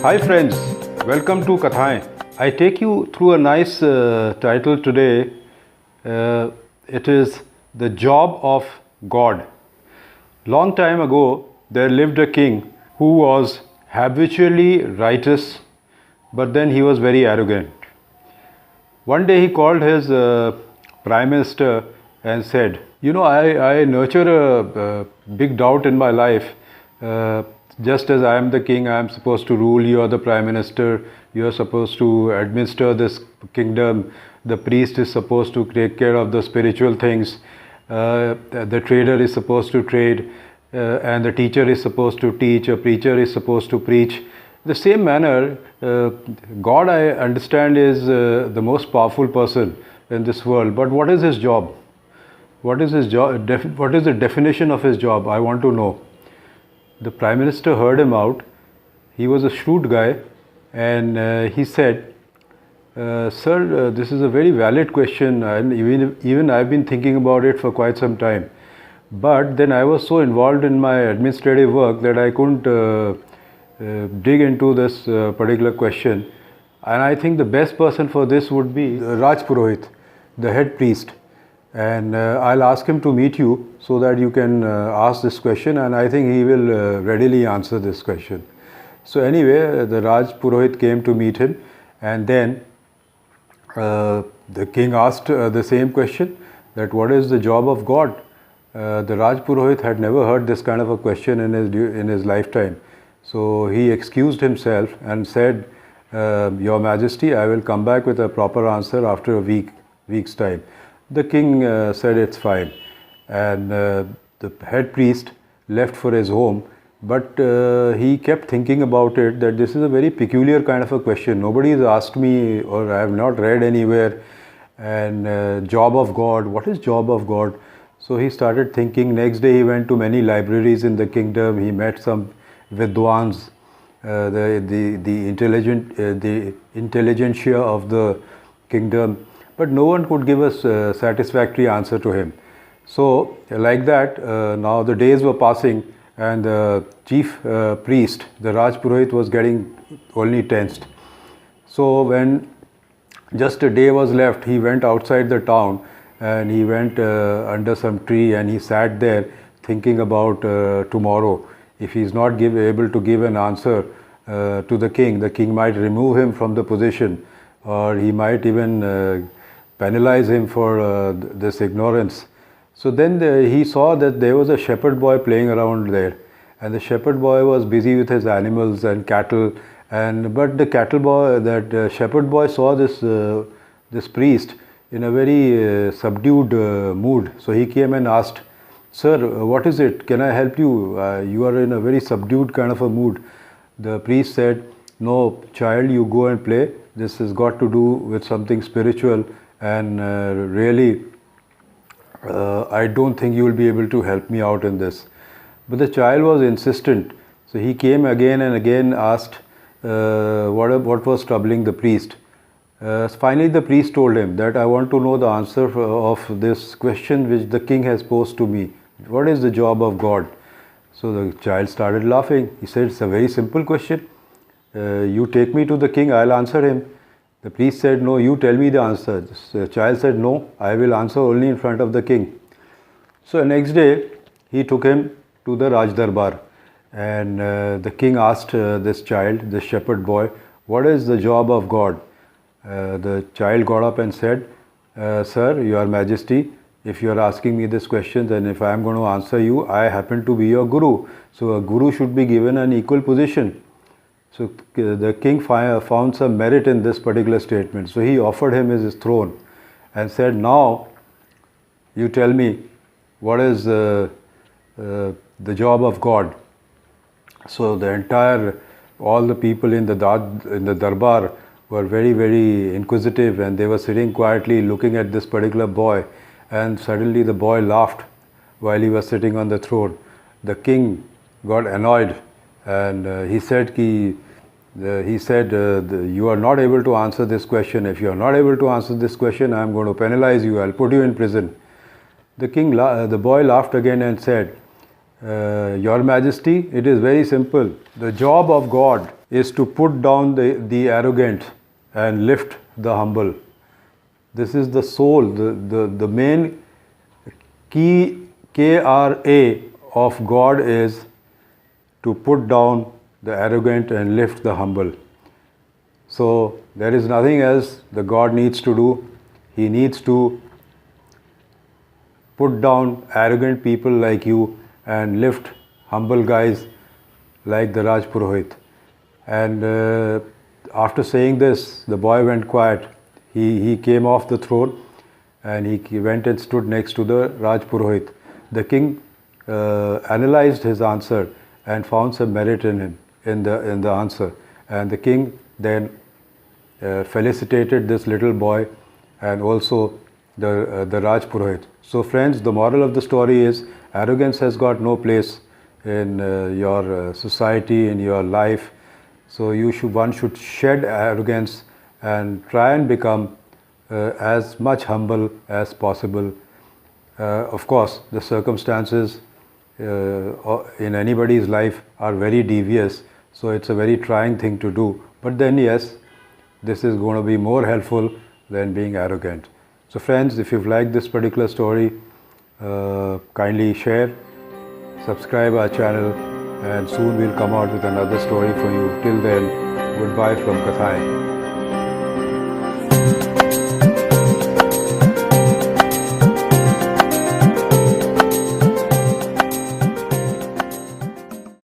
Hi friends, welcome to Kathayein. I take you through a nice title today. It is The Job of God. Long time ago, there lived a king who was habitually righteous, but then he was very arrogant. One day he called his prime minister and said, I nurture a big doubt in my life. Just as I am the king, I am supposed to rule, you are the prime minister, you are supposed to administer this kingdom, the priest is supposed to take care of the spiritual things, the trader is supposed to trade, and the teacher is supposed to teach, a preacher is supposed to preach. The same manner, God, I understand, is the most powerful person in this world. But what is his job? What is his job? What is the definition of his job? I want to know. The Prime Minister heard him out. He was a shrewd guy, and he said, "Sir, this is a very valid question, and even I've been thinking about it for quite some time. But then I was so involved in my administrative work that I couldn't dig into this particular question. And I think the best person for this would be Raj Purohit, the head priest. And I'll ask him to meet you so that you can ask this question, and I think he will readily answer this question." So anyway, the Raj Purohit came to meet him, and then the king asked the same question, that what is the job of God? The Raj Purohit had never heard this kind of a question in his lifetime. So he excused himself and said, "Your Majesty, I will come back with a proper answer after a week's time." The king said it's fine, and the head priest left for his home, but he kept thinking about it, that this is a very peculiar kind of a question. Nobody has asked me, or I have not read anywhere, and job of God, what is job of God? So he started thinking. Next day he went to many libraries in the kingdom. He met some Vidwans, the intelligentsia of the kingdom, but no one could give a satisfactory answer to him. So like that, now the days were passing, and the chief priest, the Raj Purohit, was getting only tensed. So when just a day was left, he went outside the town, and he went under some tree, and he sat there thinking about tomorrow. If he is not able to give an answer to the king might remove him from the position, or he might even penalize him for this ignorance. So then he saw that there was a shepherd boy playing around there, and the shepherd boy was busy with his animals and cattle. But the shepherd boy saw this priest in a very subdued mood. So he came and asked, "Sir, what is it? Can I help you? You are in a very subdued kind of a mood." The priest said, "No, child, you go and play. This has got to do with something spiritual, and really, I don't think you will be able to help me out in this." But the child was insistent. So he came again and again, asked what was troubling the priest. Finally, the priest told him that, "I want to know the answer of this question which the king has posed to me. What is the job of God?" So the child started laughing. He said, "It's a very simple question. You take me to the king, I'll answer him." The priest said, "No, you tell me the answer." The child said, "No, I will answer only in front of the king." So next day, he took him to the Raj Darbar, and the king asked this child, this shepherd boy, "What is the job of God?" The child got up and said, "Sir, Your Majesty, if you are asking me this question, then if I am going to answer you, I happen to be your guru. So a guru should be given an equal position." So the king found some merit in this particular statement. So he offered him his throne and said, "Now you tell me, what is the job of God?" So all the people in the darbar were very, very inquisitive, and they were sitting quietly looking at this particular boy, and suddenly the boy laughed while he was sitting on the throne. The king got annoyed, and he said, "You are not able to answer this question. If you are not able to answer this question, I am going to penalize you. I'll put you in prison." The boy laughed again and said, "Your Majesty, it is very simple. The job of God is to put down the arrogant and lift the humble. This is the soul, the main key KRA of God is to put down the arrogant and lift the humble. So there is nothing else the God needs to do. He needs to put down arrogant people like you and lift humble guys like the Raj Purohit. And after saying this, the boy went quiet. He came off the throne and he went and stood next to the Raj Purohit. The king analyzed his answer and found some merit in him, in the answer. And the king then felicitated this little boy and also the Raj Purohit. So friends, the moral of the story is arrogance has got no place in your society, in your life. So one should shed arrogance and try and become as much humble as possible. Of course, the circumstances in anybody's life are very devious, so it's a very trying thing to do. But then yes, this is going to be more helpful than being arrogant. So friends, if you've liked this particular story, kindly share, subscribe our channel, and soon we'll come out with another story for you. Till then, goodbye from Kathayein.